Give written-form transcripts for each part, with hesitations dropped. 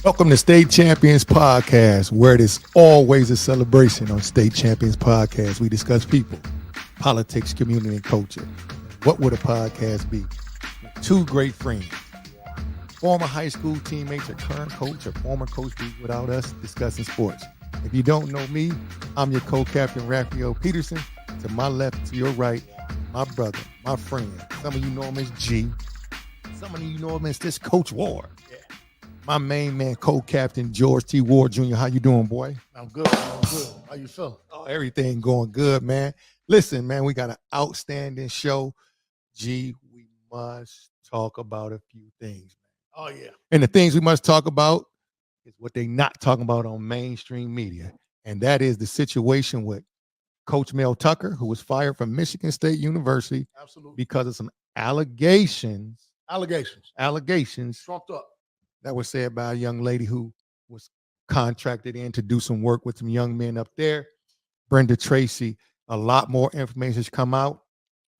Welcome to State Champions Podcast, where it is always a celebration. On State Champions Podcast, we discuss people, politics, community, and culture. What would a podcast be? Two great friends, former high school teammates, a current coach, or former coach be without us discussing sports. If you don't know me, I'm your co-captain, Raphael Peterson. To my left, to your right, my brother, my friend. Some of you know him as G. Some of you know him as this Coach Ward. My main man, co-captain George T. Ward Jr. How you doing, boy? I'm good. How you feeling? Oh, everything going good, man. Listen, man, we got an outstanding show. G, we must talk about a few things, man. Oh, yeah. And the things we must talk about is what they not talking about on mainstream media. And that is the situation with Coach Mel Tucker, who was fired from Michigan State University. Absolutely. Because of some allegations. Trumped up. That was said by a young lady who was contracted in to do some work with some young men up there. Brenda, Tracy, a lot more information has come out.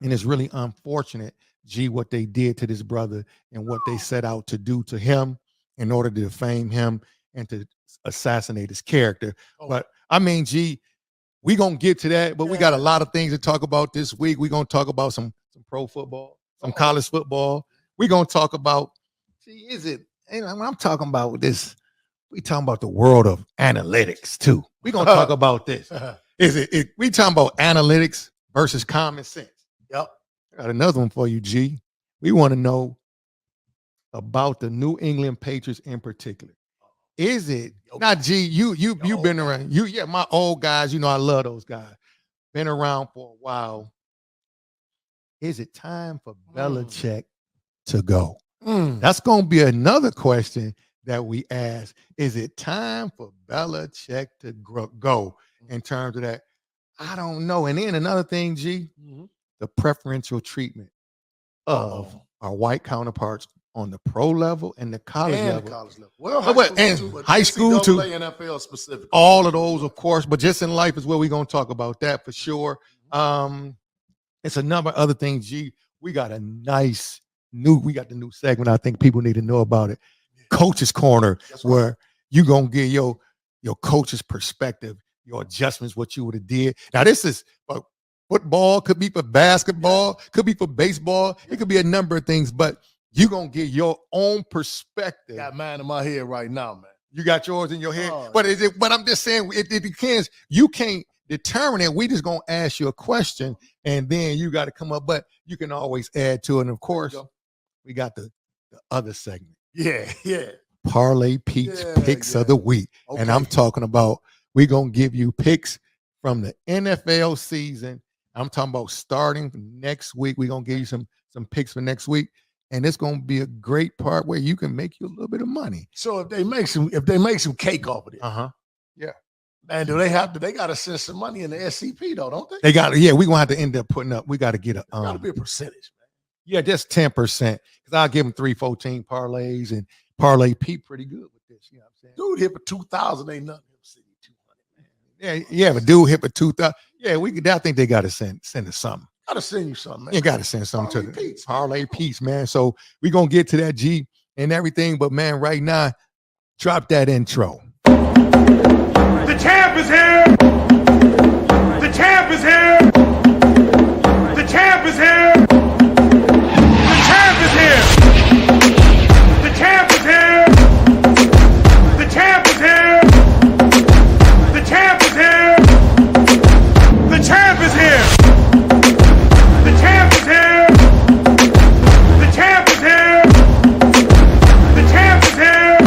And it's really unfortunate, G, what they did to this brother and what they set out to do to him in order to defame him and to assassinate his character. Oh. But I mean, G, we going to get to that, but we got a lot of things to talk about this week. We're going to talk about some pro football, some college football. We're going to talk about, and I'm talking about this, we talking about the world of analytics too. We're going to talk about this. We talking about analytics versus common sense. Yep. I got another one for you, G. We want to know about the New England Patriots in particular. Is it not G? You've been around. My old guys. You know I love those guys. Been around for a while. Is it time for Belichick to go? That's going to be another question that we ask. Is it time for Belichick to go in terms of that? I don't know. And then another thing, G, the preferential treatment of our white counterparts on the pro level and the college level. Well, high school too. NFL specifically. All of those, of course, but just in life is where we're going to talk about that for sure. It's a number of other things, G. We got the new segment. I think people need to know about it. Coach's Corner, where you going to get your coach's perspective, your adjustments, what you would have did. Now, this is for football, could be for basketball, could be for baseball. It could be a number of things, but you're going to get your own perspective. Got mine in my head right now, man. You got yours in your head? But I'm just saying, it depends. You can't determine it. We just going to ask you a question, and then you got to come up. But you can always add to it. And, of course, we got the other segment. Yeah. Parlay Pete's picks of the week. Okay. And I'm talking about we're going to give you picks from the NFL season. I'm talking about starting next week. We're going to give you some picks for next week. And it's going to be a great part where you can make you a little bit of money. So if they make some cake off of it, yeah. Man, they got to send some money in the SCP though, don't they? They got we're going to have to end up putting up. We got to get got to be a percentage, man. Yeah, just 10%. Because I'll give them 3-14 parlays and Parlay Pete pretty good with this. You know what I'm saying? Dude hit for 2,000 ain't nothing. 200, man. Yeah, but dude hit for 2,000. Yeah, I think they got to send us something. Gotta send you something, man. You gotta send something to the Parlay Pete, man. So we're gonna get to that, G, and everything. But man, right now, drop that intro. The champ is here. The champ is here. The champ is here. The champ is here. The champ is here. The champ is here. The champ is here. The champ is here. The champ is here. The champ is here. The champ is here.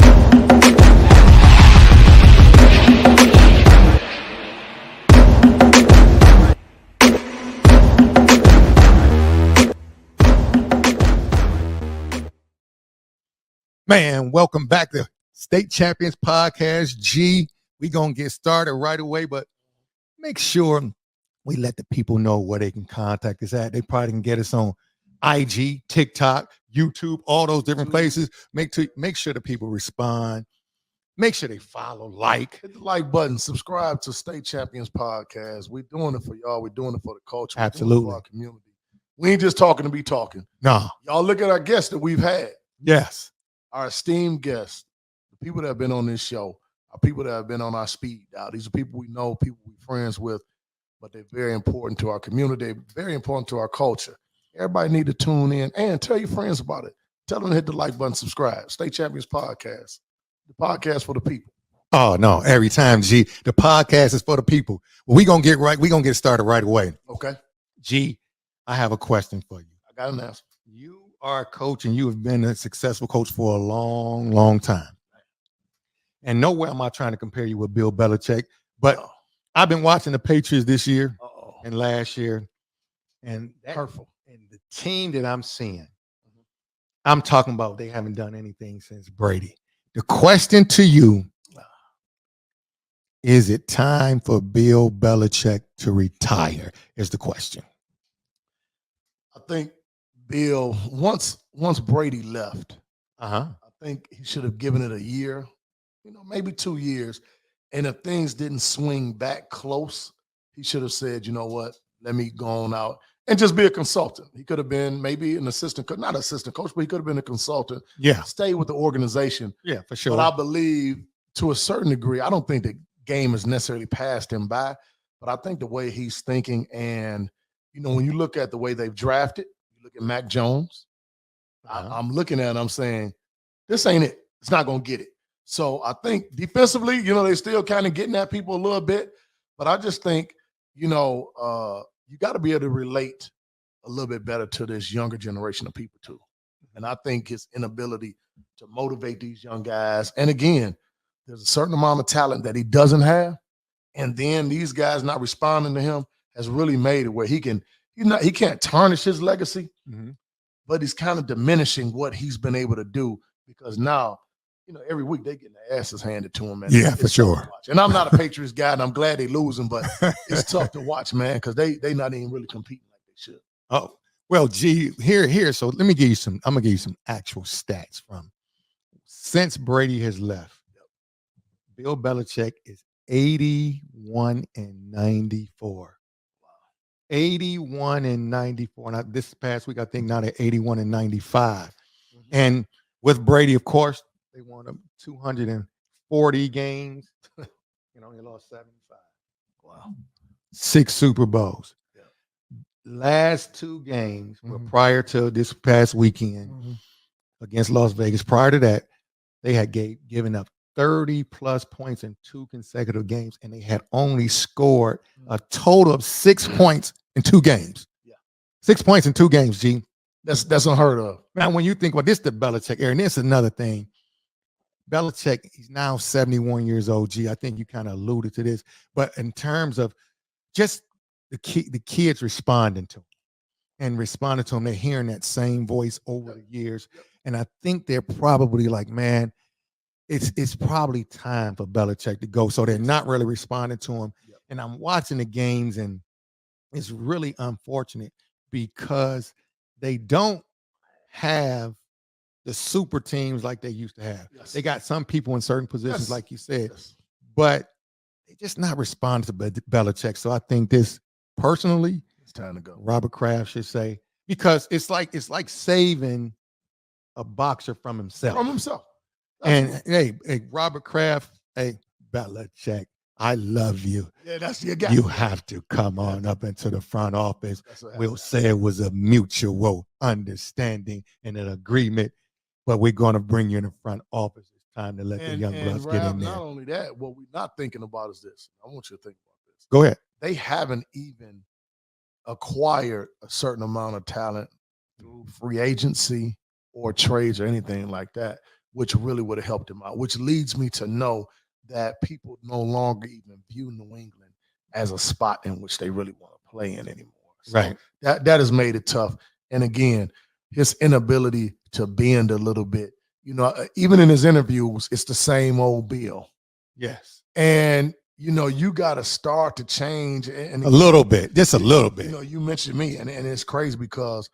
Man, welcome back to State Champions Podcast. G, we gonna get started right away, but make sure we let the people know where they can contact us at. They probably can get us on IG, TikTok, YouTube, all those different places. Make sure the people respond. Make sure they follow, hit the like button, subscribe to State Champions Podcast. We're doing it for y'all. We're doing it for the culture. Absolutely. We're doing it for our community. We ain't just talking to be talking. No. Y'all look at our guests that we've had. Yes. Our esteemed guests, the people that have been on this show are people that have been on our speed dial. These are people we know, people we're friends with, but they're very important to our community. They're very important to our culture. Everybody need to tune in and tell your friends about it. Tell them to hit the like button, subscribe. State Champions Podcast, the podcast for the people. Oh no, every time, G. The podcast is for the people. Well, we're gonna get started right away. Okay. G, I have a question for you. I got an answer. You are a coach and you have been a successful coach for a long, long time. And nowhere am I trying to compare you with Bill Belichick, but I've been watching the Patriots this year and last year, and Hurtful. And the team that I'm seeing, I'm talking about they haven't done anything since Brady. The question to you, is it time for Bill Belichick to retire? Is the question. I think Bill, once Brady left, Uh-huh. I think he should have given it a year, maybe 2 years. And if things didn't swing back close, he should have said, you know what, let me go on out and just be a consultant. He could have been maybe an assistant, not assistant coach, but he could have been a consultant. Yeah. Stay with the organization. Yeah, for sure. But I believe to a certain degree, I don't think the game has necessarily passed him by, but I think the way he's thinking and, when you look at the way they've drafted, you look at Mac Jones, I'm looking at it, I'm saying, this ain't it. It's not going to get it. So I think defensively, they're still kind of getting at people a little bit, but I just think, you got to be able to relate a little bit better to this younger generation of people too. And I think his inability to motivate these young guys, and again, there's a certain amount of talent that he doesn't have, and then these guys not responding to him has really made it where he can't tarnish his legacy, but he's kind of diminishing what he's been able to do because now, every week they get their asses handed to him, man. Yeah, for sure. And I'm not a Patriots guy, and I'm glad they losing, but it's tough to watch, man, because they not even really competing like they should. Oh, well, G, here. So I'm gonna give you some actual stats from since Brady has left. Bill Belichick is 81-94. Wow. 81-94. Now, this past week, I think now they're 81-95. And with Brady, of course, they won 240 games. They lost 75. Wow. 6 Super Bowls. Yeah. Last 2 games were prior to this past weekend against Las Vegas. Prior to that, they had given up 30-plus points in 2 consecutive games, and they had only scored a total of 6 points in 2 games. Yeah. 6 points in 2 games, G. That's unheard of. Now, when you think about this, the Belichick era, and this is another thing. Belichick, he's now 71 years old, G. I think you kind of alluded to this. But in terms of just the kids responding to him, they're hearing that same voice over the years. And I think they're probably like, man, it's probably time for Belichick to go. So they're not really responding to him. Yep. And I'm watching the games, and it's really unfortunate because they don't have the super teams like they used to have. Yes. They got some people in certain positions, like you said, but they're just not responding to Belichick. So I think this, personally, it's time to go. Robert Kraft should say, because it's like saving a boxer from himself. And hey, Robert Kraft, hey, Belichick, I love you. Yeah, that's your guy. You have to come on up into the front office. We'll say it was a mutual understanding and an agreement, but we're going to bring you in the front office. It's time to let the young bloods get in there. Not only that, what we're not thinking about is this. I want you to think about this. Go ahead. They haven't even acquired a certain amount of talent through free agency or trades or anything like that, which really would have helped them out, which leads me to know that people no longer even view New England as a spot in which they really want to play in anymore. So right. That has made it tough. And again, his inability to bend a little bit, even in his interviews, it's the same old Bill. Yes. And, you got to start to change. And a little bit, just a little bit. You mentioned me, and it's crazy because,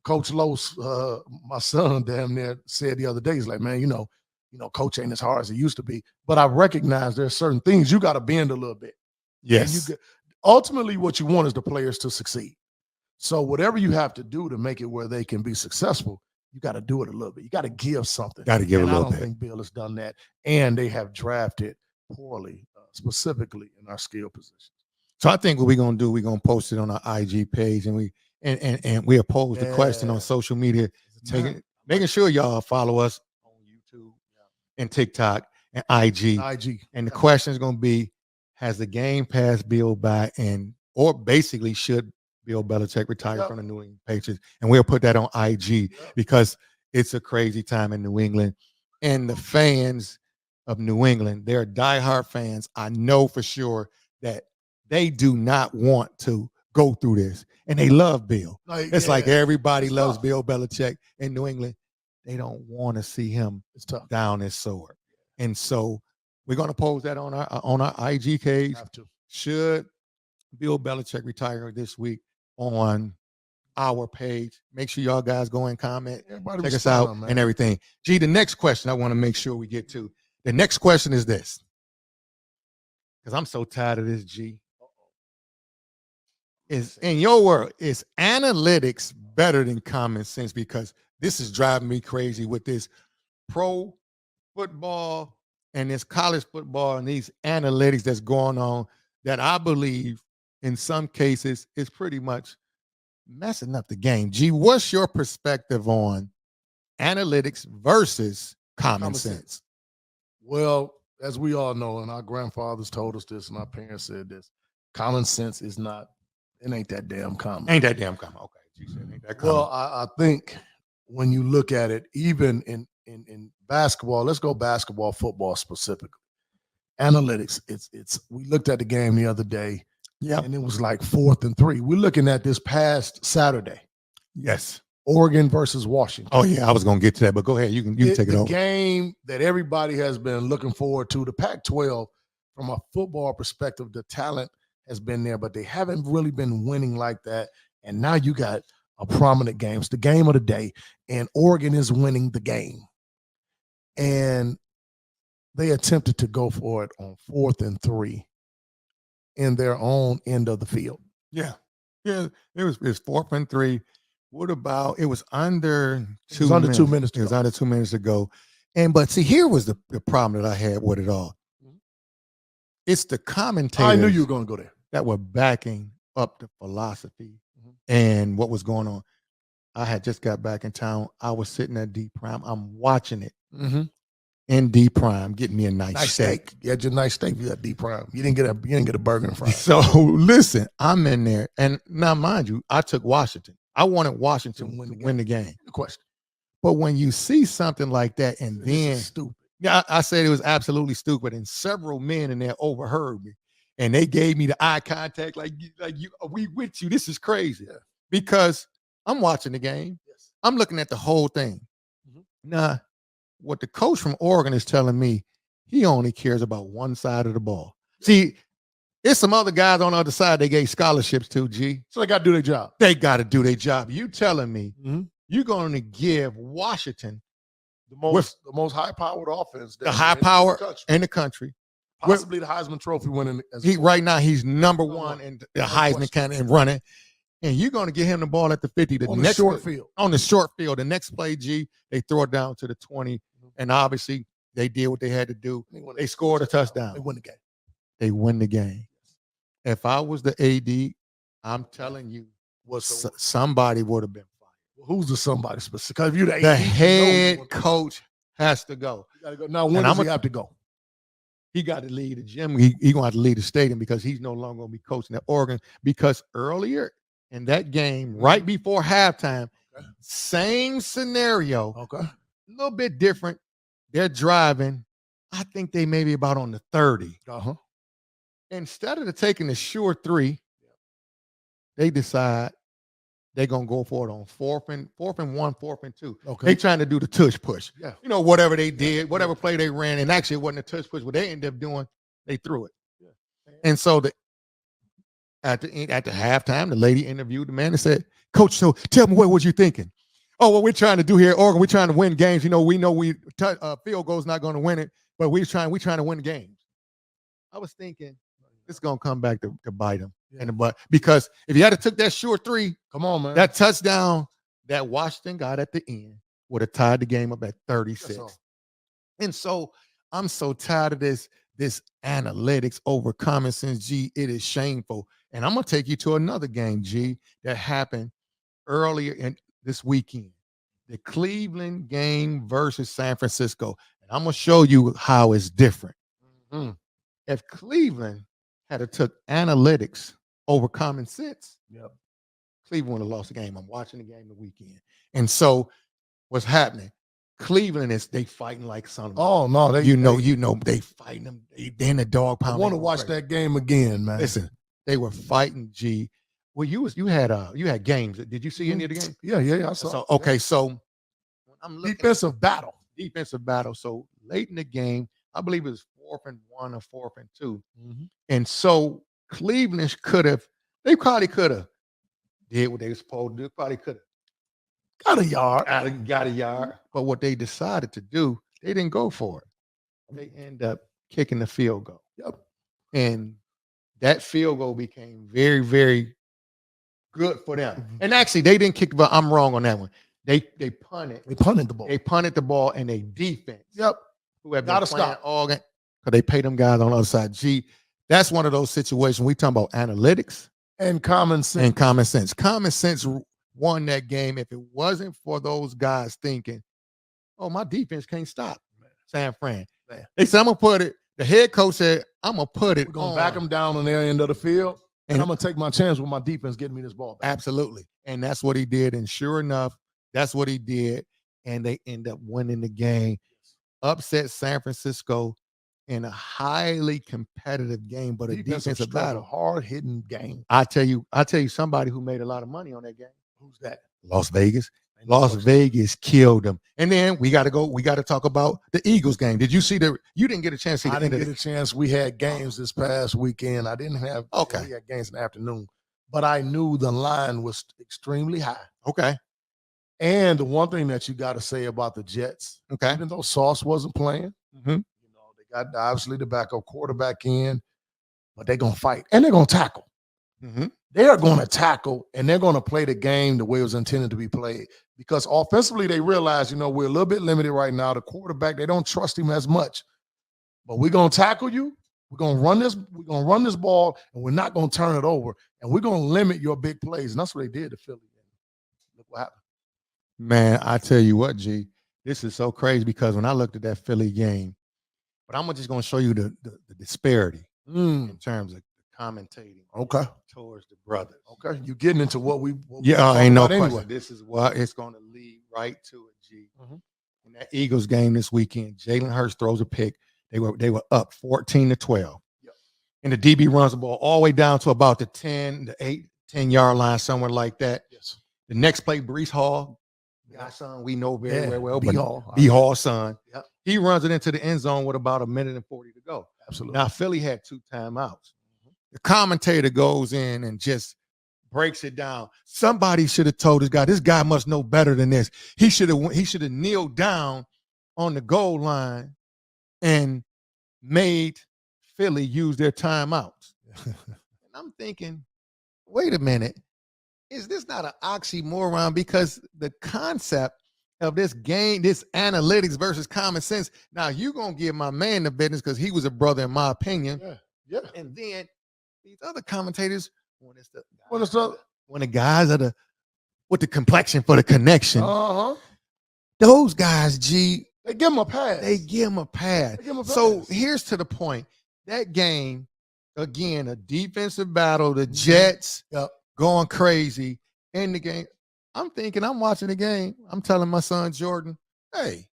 Coach Los, my son damn near said the other day, he's like, man, coach ain't as hard as it used to be. But I recognize there's certain things you got to bend a little bit. Yes. Ultimately, what you want is the players to succeed. So whatever you have to do to make it where they can be successful, you got to do it a little bit. You got to give something. Got to give and a little I don't bit. think Bill has done that. And they have drafted poorly, specifically in our skill positions. So I think what we're gonna do, we're gonna post it on our IG page, and we oppose the question on social media, making sure y'all follow us on YouTube and TikTok and IG. And the question is gonna be, has the game passed Bill by, or basically should Bill Belichick retire from the New England Patriots? And we'll put that on IG because it's a crazy time in New England, and the fans of New England, they're diehard fans. I know for sure that they do not want to go through this, and they love Bill. It's like everybody loves Bill Belichick in New England. They don't want to see him down his sword, and so we're going to post that on our IG page. Should Bill Belichick retire this week on our page? Make sure y'all guys go and comment, check us out, and everything. Gee, the next question I want to make sure we get to. The next question is this, because I'm so tired of this, G. Is in your world, is analytics better than common sense? Because this is driving me crazy with this pro football and this college football and these analytics that's going on that I believe in some cases is pretty much messing up the game. G, what's your perspective on analytics versus common sense? Well, as we all know, and our grandfathers told us this and our parents said this, common sense is not, it ain't that damn common. Ain't that damn common. Okay. G said ain't that common. Well, I think when you look at it, even in basketball, let's go basketball, football specifically. Analytics, it's we looked at the game the other day, and it was like 4th and 3. We're looking at this past Saturday. Yes. Oregon versus Washington. Oh, yeah, I was going to get to that, but go ahead. You can take it over. The game that everybody has been looking forward to, the Pac-12, from a football perspective, the talent has been there, but they haven't really been winning like that. And now you got a prominent game. It's the game of the day, and Oregon is winning the game. And they attempted to go for it on 4th and 3 in their own end of the field. Yeah. Yeah, it was 4th and 3. What about, it was under 2 minutes. 2 minutes. It was under 2 minutes to go. But see, here was the problem that I had with it all. It's the commentators. I knew you were going to go there. That were backing up the philosophy and what was going on. I had just got back in town. I was sitting at D Prime. I'm watching it in D Prime, getting me a nice steak. You had your nice steak. You got D Prime. You didn't get a burger and fries. So listen, I'm in there, and now mind you, I took Washington. I wanted Washington to win the game. No question. But when you see something like that, and then stupid. Yeah, I said it was absolutely stupid, and several men in there overheard me, and they gave me the eye contact, like you, we with you. This is crazy, because I'm watching the game. Yes. I'm looking at the whole thing. Now, what the coach from Oregon is telling me, he only cares about one side of the ball. See, there's some other guys on the other side they gave scholarships to, G. So they got to do their job. They got to do their job. You telling me you're going to give Washington the most high-powered offense, the high power in the country, possibly the Heisman Trophy winning. Right now, he's number one in the Heisman kind of running, and you're going to get him the ball at the 50. On the short field. The next play, G, they throw it down to the 20, and obviously they did what they had to do. They scored a touchdown. They win the game. They win the game. If I was the AD, I'm telling you, somebody would have been. Who's the somebody specific? Because if you're the head coach has to go. You gotta go. Now, when does he have to go? He got to lead the gym. He's going to have to lead the stadium, because he's no longer going to be coaching at Oregon. Because earlier in that game, right before halftime, same scenario, a little bit different. They're driving. I think they may be about on the 30. Instead of taking the sure 3, they decide they're going to go for it on 4th and 1, 4th and 2. They trying to do the tush push. Yeah. You know, whatever they did, whatever play they ran, and actually it wasn't a tush push. What they ended up doing, they threw it. Yeah. And so at the halftime, the lady interviewed the man and said, "Coach, so tell me, what was you thinking?" "Oh, what we're trying to do here at Oregon, we're trying to win games. You know we field goal's not going to win it, but we're trying to win games." I was thinking, it's going to come back to bite him in the butt, because if he had took that short 3, come on, man, that touchdown that Washington got at the end would have tied the game up at 36. Yes, sir. And so I'm so tired of this analytics over common sense, G. It is shameful. And I'm gonna take you to another game, G, that happened earlier in this weekend. The Cleveland game versus San Francisco. And I'm gonna show you how it's different. Mhm. If Cleveland had took analytics over common sense, Yep. Cleveland would have lost the game. I'm watching the game the weekend. And so what's happening? Cleveland they fighting like son of Oh no, they fighting them. They in the dog I pound. want to watch that game again, man. Listen, they were fighting, G. Well, you had games. Did you see any of the games? Yeah, I saw. So okay, so when I'm looking Defensive battle. defensive battle. So late in the game, I believe it was 4th and 1 or 4th and 2. Mhm. And so Cleveland they probably could have did what they were supposed to do. Probably could have Got a yard. got a yard. But what they decided to do, they didn't go for it. They end up kicking the field goal. Yep. And that field goal became very, very good for them. Mhm. And actually, they didn't kick, but I'm wrong on that one. They punted. They punted the ball. They punted the ball, and they defense. Yep. Who have Gotta been playing stop. all game because they pay them guys on the other side. Gee, that's one of those situations we talking about analytics And common sense. and common sense. Common sense won that game if it wasn't for those guys thinking, "Oh, my defense can't stop San Fran." Man. They said, "I'm gonna put it." The head coach said, "I'm gonna put it We're gonna on." back them down on their end of the field, and And- I'm gonna take my chance with my defense getting me this ball back. Absolutely. And that's what he did. And sure enough, that's what he did. And they end up winning the game, upset San Francisco in a highly competitive game, but a defensive struggle, battle. hard hitting game. I tell you somebody who made a lot of money on that game. Who's that? Las Vegas. Las Vegas killed them. And then we got to talk about the Eagles game. Did you see you didn't get a chance to see I the end didn't of get a chance. We had games this past weekend. I didn't have. Okay. We had games in the afternoon, but I knew the line was extremely high. Okay. And the one thing that you got to say about the Jets, Okay. even though Sauce wasn't playing, Mhm. they got obviously the backup quarterback in, but they're gonna fight and they're gonna tackle. Mhm. They are going to tackle and they're going to play the game the way it was intended to be played. Because offensively, they realize, we're a little bit limited right now. The quarterback, they don't trust him as much. But we're going to tackle you. We're going to run this. We're going to run this ball, and we're not going to turn it over. And we're going to limit your big plays. And that's what they did to Philly. Look what happened. Man, I tell you what, G, this is so crazy because when I looked at that Philly game, but I'm just going to show you the disparity in terms of commentating. Okay. Towards the brothers. Okay. You're getting into what we ain't no about question. anyway. This is what it's going to lead right to it, G. Mhm. In that Eagles game this weekend, Jalen Hurts throws a pick. They were up 14-12. Yep. And the DB runs the ball all the way down to about the 10-yard line, somewhere like that. Yes. The next play, Breece Hall, my son, we know very well. B. Hall. B. Hall's son. Yep. He runs it into the end zone with about 1:40 to go. Absolutely. Now, Philly had 2 timeouts. The commentator goes in and just breaks it down. Somebody should have told this guy must know better than this. He should have kneeled down on the goal line and made Philly use their timeouts. And I'm thinking, wait a minute, is this not an oxymoron? Because the concept of this game, this analytics versus common sense. Now you're gonna give my man the business because he was a brother in my opinion. Yeah. And then these other commentators, when the guys are with the complexion for the connection, those guys, G, they give him a pass. They give him a pass. So here's to the point. That game, again, a defensive battle, the Jets going crazy in the game. I'm watching the game. I'm telling my son Jordan, hey,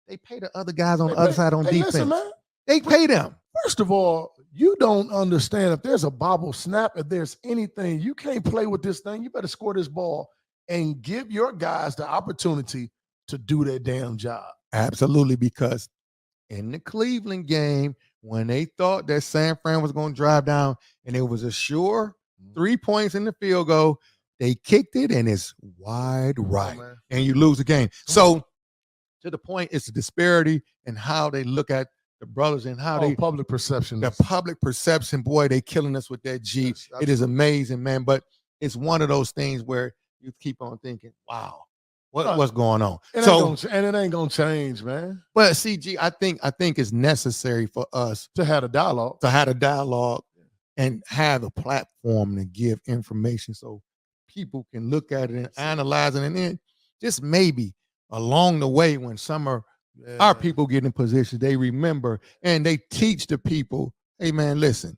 they pay the other guys on the other side on defense. Listen, man. They pay them. First of all, you don't understand if there's a bobble snap, if there's anything, you can't play with this thing. You better score this ball and give your guys the opportunity to do their damn job. Absolutely, because in the Cleveland game, when they thought that San Fran was going to drive down and it was a sure 3 points in the field goal, they kicked it and it's wide right. And you lose the game. So to the point, it's a disparity in how they look at the brothers and how they public perception. The public perception, boy, they killing us with that G. Yes, it is amazing, man. But it's one of those things where you keep on thinking, wow, what's going on. It ain't gonna change, man. But CG, I think it's necessary for us To have a dialogue. And have a platform to give information so people can look at it and analyze it. And then just maybe along the way, when our people get in positions, they remember and they teach the people, hey man, listen,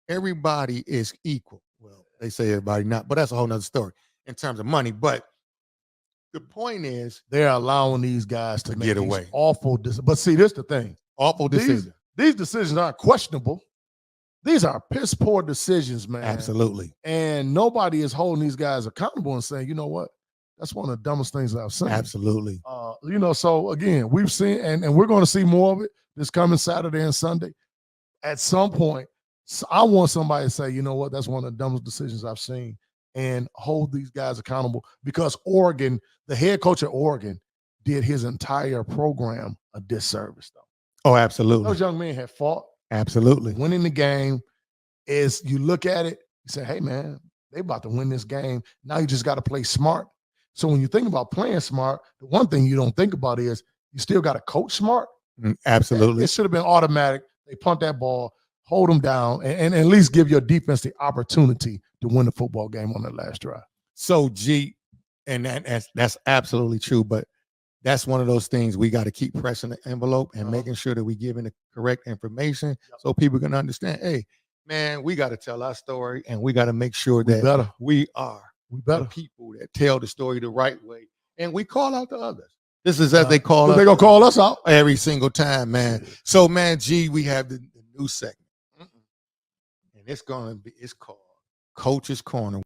everybody is equal. Well, they say everybody not, but that's a whole nother story in terms of money. But the point is, they're allowing these guys to get away. Awful decisions. But see, this is the thing. Awful decisions. These decisions aren't questionable. These are piss poor decisions, man. Absolutely. And nobody is holding these guys accountable and saying, you know what? That's one of the dumbest things I've seen. Absolutely. So again, we've seen, and we're going to see more of it this coming Saturday and Sunday. At some point, I want somebody to say, you know what? That's one of the dumbest decisions I've seen, and hold these guys accountable, because Oregon, the head coach of Oregon, did his entire program a disservice, though. Oh, absolutely. Those young men had fought. Absolutely. Winning the game is, you look at it, you say, hey, man, they about to win this game. Now you just got to play smart. So when you think about playing smart, the one thing you don't think about is you still got to coach smart. Absolutely. It should have been automatic. They punt that ball, hold them down, and at least give your defense the opportunity to win the football game on that last drive. So, G, and that's absolutely true, but that's one of those things we got to keep pressing the envelope and making sure that we giving the correct information so people can understand, hey, man, we got to tell our story, and we got to make sure that we are the people that tell the story the right way, and we call out the others. This is as they call us. They're going to call us out every single time, man. So, man, G, we have the new segment. And it's called Coach's Corner.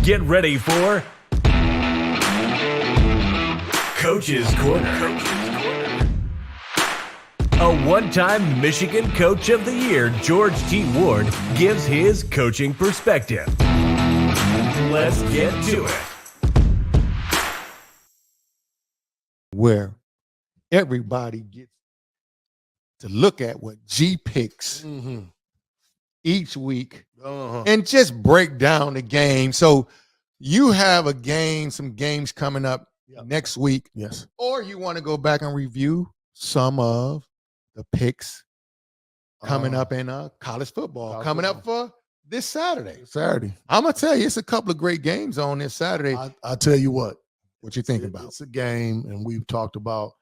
Get ready for Coach's Corner. A one-time Michigan Coach of the Year, George T. Ward, gives his coaching perspective. Let's get to it. Where everybody gets to look at what G picks each week and just break down the game. So you have some games coming up next week. Yes. Or you want to go back and review some of the picks coming up in college football coming up for this Saturday. I'm going to tell you, it's a couple of great games on this Saturday. I'll tell you what you think about. It's a game, and we've talked about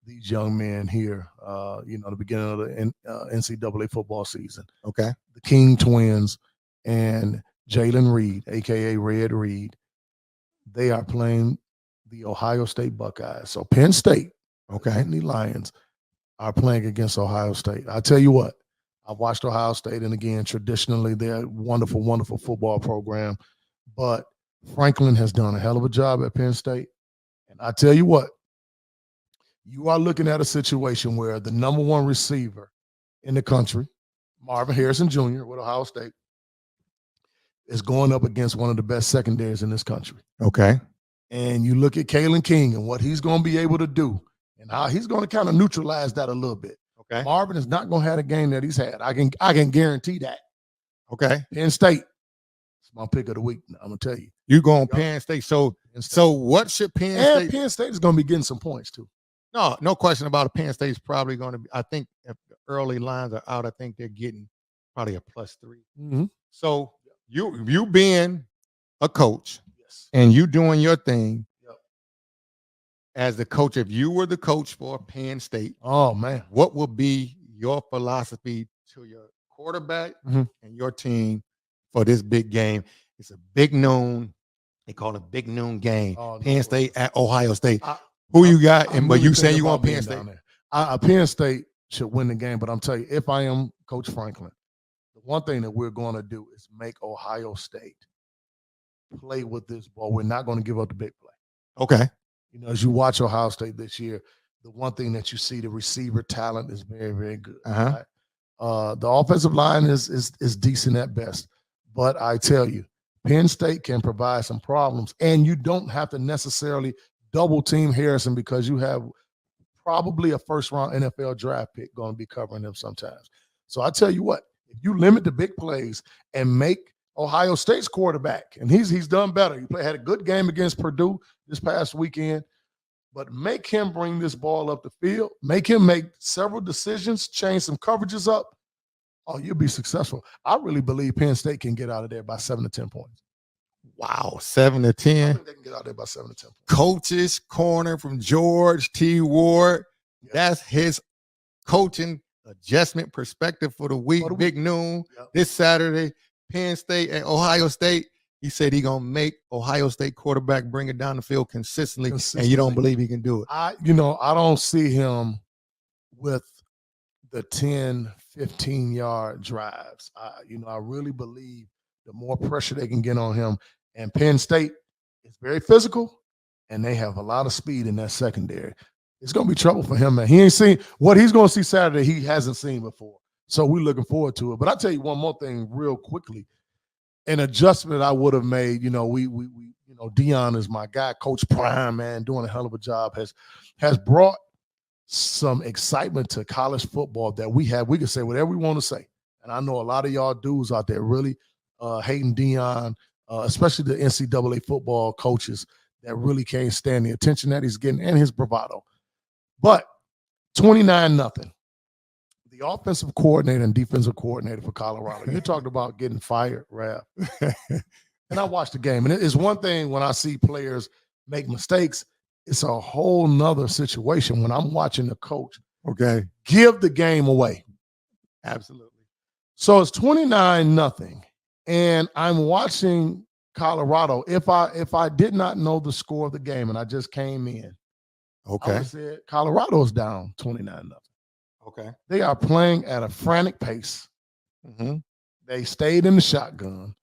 these young men here, the beginning of the NCAA football season. Okay. The King twins and Jalen Reed, a.k.a. Red Reed, they are playing the Ohio State Buckeyes. So Penn State, and the Lions are playing against Ohio State. I tell you what, I've watched Ohio State, and again, traditionally, they're a wonderful, wonderful football program. But Franklin has done a hell of a job at Penn State. And I tell you what, you are looking at a situation where the number one receiver in the country, Marvin Harrison Jr. with Ohio State, is going up against one of the best secondaries in this country. Okay. And you look at Kalen King and what he's going to be able to do and how he's going to kind of neutralize that a little bit. Okay. Marvin is not going to have a game that he's had. I can guarantee that. Okay. Penn State. It's my pick of the week. I'm going to tell you. You going Penn State. So what should Penn State? And Penn State is going to be getting some points too. No question about it. Penn State is probably going to be, I think if the early lines are out, I think they're getting probably a +3. Mm-hmm. So you being a coach and you doing your thing as the coach, if you were the coach for Penn State, oh man, what would be your philosophy to your quarterback and your team for this big game? It's a big noon. They call it big noon game. Penn State at Ohio State. Who you got? But you saying you want Penn State? Penn State should win the game. But I'm telling you, if I am Coach Franklin, the one thing that we're going to do is make Ohio State play with this ball. We're not going to give up the big play. Okay. As you watch Ohio State this year, the one thing that you see, the receiver talent is very, very good. Right? The offensive line is decent at best. But I tell you, Penn State can provide some problems, and you don't have to necessarily double team Harrison because you have probably a first-round NFL draft pick going to be covering them sometimes. So I tell you what, if you limit the big plays and make Ohio State's quarterback, and he's done better. He had a good game against Purdue this past weekend, but make him bring this ball up the field, make him make several decisions, change some coverages up. Oh, you'll be successful. I really believe Penn State can get out of there by 7 to 10 points. Wow, 7 to I 10. think they can get out there by 7 to 10 points. Coach's corner from George T. Ward. Yep. That's his coaching adjustment perspective for the week. Big noon this Saturday. Penn State and Ohio State. He said he gonna make Ohio State quarterback bring it down the field consistently. And you don't believe he can do it. I don't see him with the 10, 15-yard drives. I really believe the more pressure they can get on him, and Penn State is very physical, and they have a lot of speed in that secondary. It's going to be trouble for him, man. He ain't seen what he's going to see Saturday. He hasn't seen before, so we're looking forward to it. But I'll tell you one more thing real quickly. An adjustment I would have made. Dion is my guy, Coach Prime, man, doing a hell of a job. Has brought some excitement to college football that we have. We can say whatever we want to say, and I know a lot of y'all dudes out there really hating Dion, especially the NCAA football coaches that really can't stand the attention that he's getting and his bravado. But 29-0. The offensive coordinator and defensive coordinator for Colorado. You talked about getting fired, Rap. And I watched the game. And it's one thing when I see players make mistakes. It's a whole nother situation when I'm watching the coach give the game away. Absolutely. So it's 29-0. And I'm watching Colorado. If I did not know the score of the game and I just came in, I would have said Colorado's down 29-0. Okay. They are playing at a frantic pace. Mm-hmm. They stayed in the shotgun.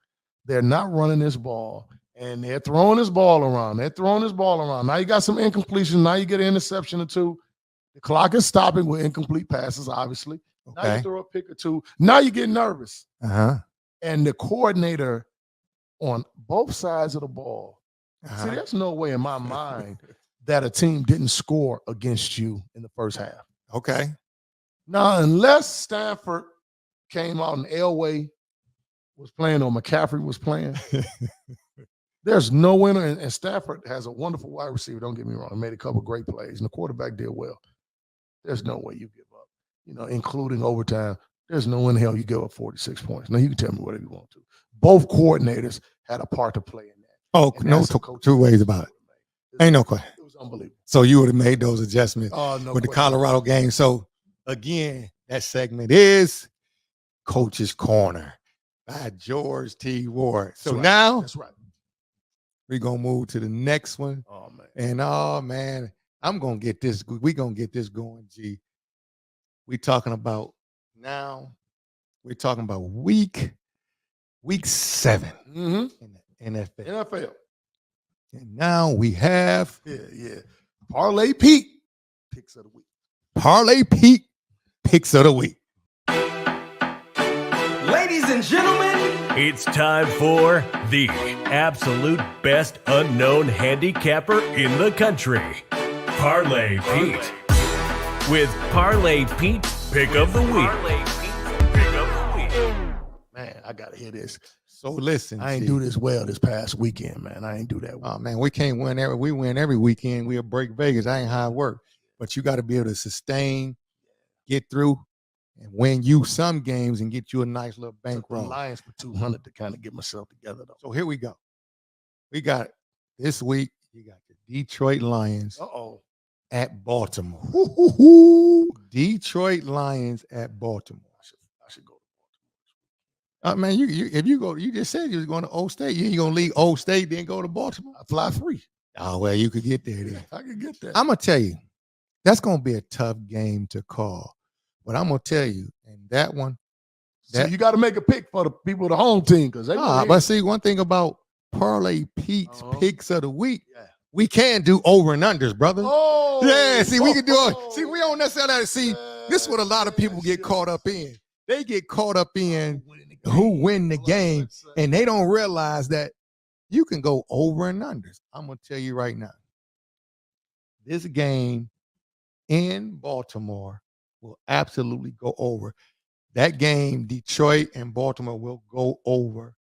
They're not running this ball, and they're throwing this ball around. Now you got some incompletion. Now you get an interception or two. The clock is stopping with incomplete passes, obviously. Now you throw a pick or two. Now you get nervous. Uh-huh. And the coordinator on both sides of the ball. See, there's no way in my mind that a team didn't score against you in the first half. Okay. Now, unless Stanford came out and Elway was playing or McCaffrey was playing, there's no winner. And Stanford has a wonderful wide receiver. Don't get me wrong. He made a couple great plays, and the quarterback did well. There's no way you give up, including overtime. There's no in hell you give up 46 points. Now, you can tell me whatever you want to. Both coordinators had a part to play in that. Oh, no two ways about it. Ain't no question. It was unbelievable. So you would have made those adjustments with the Colorado game. So, again, that segment is Coach's Corner by George T. Ward. So now that's right. We're going to move to the next one. Oh, man. And, man, I'm going to get this. We're going to get this going, G. We're talking about week 7 in the NFL. And now we have Parlay Pete picks of the week. Parlay Pete picks of the week. Ladies and gentlemen, it's time for the absolute best unknown handicapper in the country, Parlay Pete. With Parlay Pete pick of the week. Man, I got to hear this. So listen, I ain't do this well this past weekend, man. I ain't do that well. Oh, man, we can't win we win every weekend. We'll break Vegas. I ain't how it work. But you got to be able to sustain, get through, and win you some games and get you a nice little bankroll. The Lions for 200 to kind of get myself together, though. So here we go. We got this week, you got the Detroit Lions at Baltimore. Detroit Lions at Baltimore. I should go. Man, if you go, you just said you was going to Old State. You ain't gonna leave Old State, then go to Baltimore. I fly free. Oh, well, you could get there then. I could get there. I'm gonna tell you, that's gonna be a tough game to call. But I'm gonna tell you, and that one, so you got to make a pick for the people of the home team because they. But see, one thing about Parlay Pete's picks of the week, we can do over and unders, brother. Oh, yeah. See, we can do it. See, we don't necessarily see. This is what a lot of people get caught up in. They get caught up in who win the game, and they don't realize that you can go over and unders. I'm going to tell you right now, this game in Baltimore will absolutely go over. That game, Detroit and Baltimore, will go over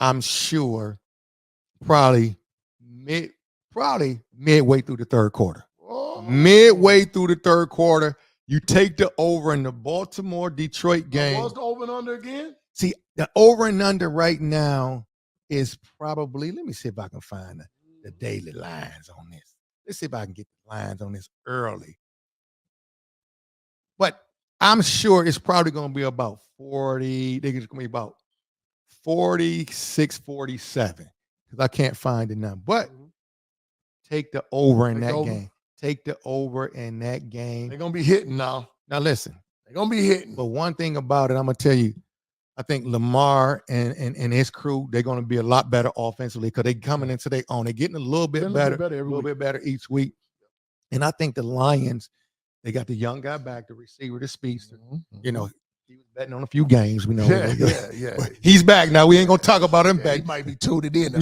I'm sure probably midway through the third quarter. Oh. Midway through the third quarter, you take the over in the Baltimore-Detroit game. What's the over and under again? See, the over and under right now is probably, let me see if I can find the daily lines on this. Let's see if I can get the lines on this early. But I'm sure it's probably going to be about 40. I think it's going to be about 46, 47. Because I can't find the number. But take the over in that game. Take the over in that game. They're going to be hitting now. Now, listen. They're going to be hitting. But one thing about it, I'm going to tell you, I think Lamar and his crew, they're going to be a lot better offensively because they're coming into their own. They're getting a little bit better, bit better each week. And I think the Lions, they got the young guy back, the receiver, the speedster. You know, he was betting on a few games. We know. Yeah. He's back now. We ain't going to talk about him back. He might be tuned in.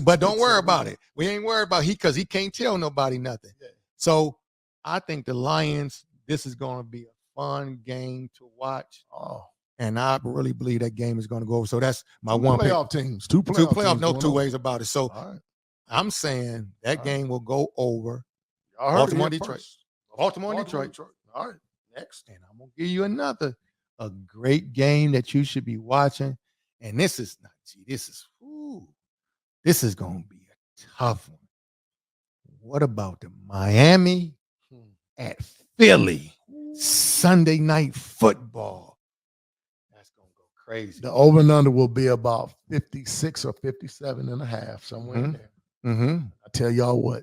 But don't worry about it. We ain't worried about because he can't tell nobody nothing. Yeah. So I think the Lions, this is going to be a fun game to watch. Oh. And I really believe that game is going to go over. So that's my one playoff teams. Two playoff, no two ways about it. So I'm saying that game will go over. Baltimore, Detroit. Baltimore, Detroit. All right. Next. And I'm going to give you a great game that you should be watching. And this is going to be a tough one. What about the Miami at Philly Sunday night football? That's going to go crazy. The over and under will be about 56 or 57 and a half, somewhere in there. I tell y'all what,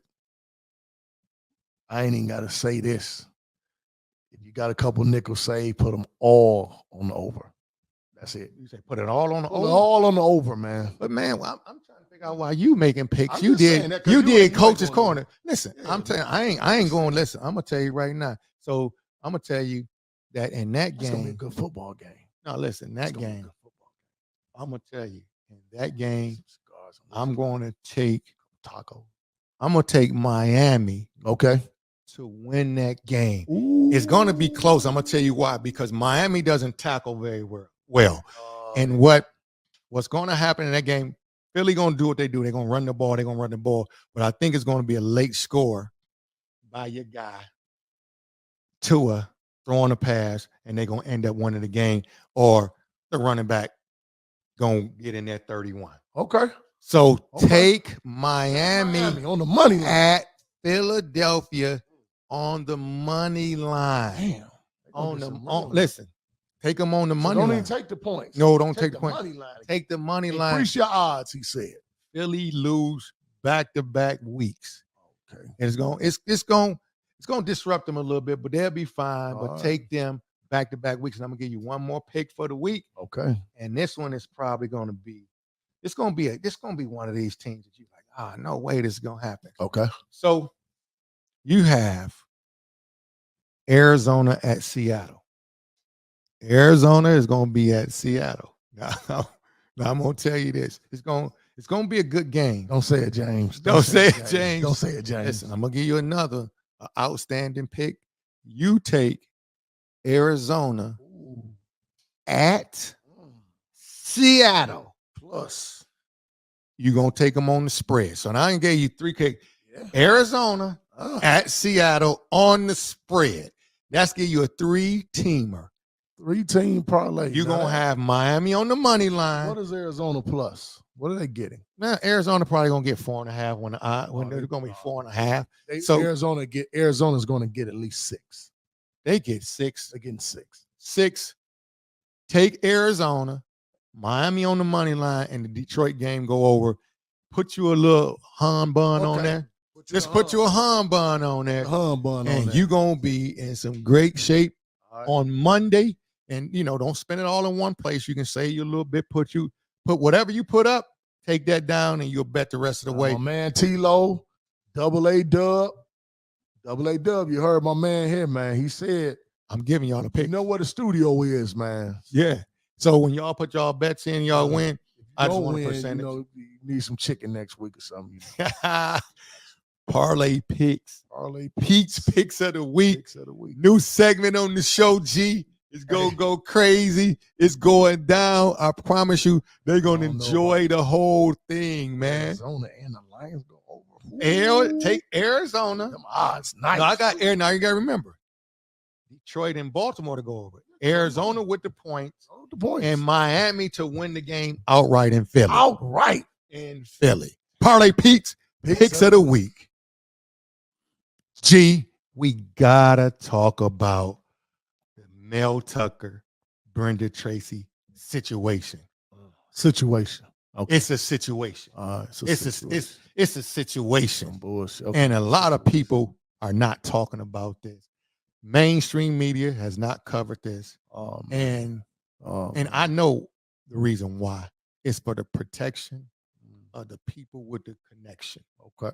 I ain't even got to say this. If you got a couple nickels saved, put them all on the over. That's it. You say put it all on the over? All on the over, man. But, man, I'm trying to figure out why you making picks. You did Coach's Corner. Listen, I'm telling you, I ain't going to listen. I'm going to tell you right now. So I'm going to tell you that in that game. It's going to be a good football game. No, listen, that game. I'm going to tell you, in that game, I'm going to take Miami. Okay. To win that game. Ooh. It's going to be close. I'm going to tell you why. Because Miami doesn't tackle very well. And what's going to happen in that game, Philly going to do what they do. They're going to run the ball. But I think it's going to be a late score by your guy, Tua, throwing a pass, and they're going to end up winning the game. Or the running back going to get in there 31. Okay. So take Miami on the money line. At Philadelphia on the money line. Damn. Listen, take them on the money line. Don't even take the points. No, don't take the points. Money line. Take the money line. Increase your odds, he said. Philly lose back-to-back weeks. Okay. And it's going to disrupt them a little bit, but they'll be fine. But take them back-to-back weeks. And I'm going to give you one more pick for the week. Okay. And this one is probably going to be one of these teams that you're like, no way this is going to happen. Okay. So you have Arizona at Seattle. Arizona is going to be at Seattle. Now I'm going to tell you this. It's going to be a good game. Don't say it, James. Don't say it, James. Don't say it, James. Listen, I'm going to give you another outstanding pick. You take Arizona at Seattle. Plus. You're going to take them on the spread. So now I gave you 3 kicks. Yeah. Arizona at Seattle on the spread. That's give you a 3-teamer. 3-team parlay. You're going to have Miami on the money line. What is Arizona plus? What are they getting? Now, Arizona probably going to get 4.5 when they're going to be 4.5. So Arizona's going to get at least 6. They get 6. They're getting 6. 6. Take Arizona, Miami on the money line, and the Detroit game go over. Put you a little hun bun on there. Just put you a hun bun on there. And you're going to be in some great shape on Monday. And, don't spend it all in one place. You can save you a little bit. Put whatever you put up, take that down, and you'll bet the rest of the way. My man T-Lo, AA Dub. You heard my man here, man. He said, I'm giving y'all the pick. You know where the studio is, man. Yeah. So when y'all put y'all bets in, y'all win. I just want a percentage. You need some chicken next week or something. Parlay Picks. Pete's Picks of the Week. New segment on the show, G. It's going to go crazy. It's going down. I promise you, they're going to enjoy the whole thing, man. Arizona and the Lions go over. Take Arizona. Them odds, nice. No, I got Air. Now you got to remember, Detroit and Baltimore to go over. Arizona with the points. And Miami to win the game outright in Philly. In Philly. Parlay Pete's picks of the week. G, we gotta talk about the Mel Tucker, Brenda Tracy situation. Okay. It's a situation. It's a situation. Some bullshit. Okay. And a lot of people are not talking about this. Mainstream media has not covered this. And I know the reason why. It's for the protection of the people with the connection.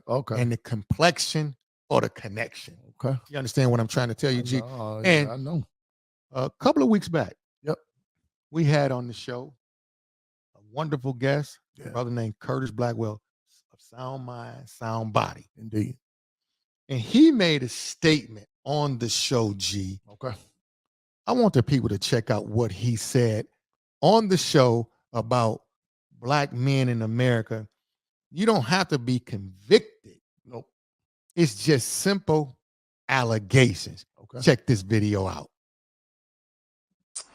Okay. And the complexion or the connection. Okay. You understand what I'm trying to tell you, G? And I know. A couple of weeks back, Yep, we had on the show a wonderful guest, a brother named Curtis Blackwell of Sound Mind, Sound Body. Indeed. And he made a statement on the show, G. Okay. I want the people to check out what he said on the show about black men in America. You don't have to be convicted. Nope. It's just simple allegations. Okay. Check this video out.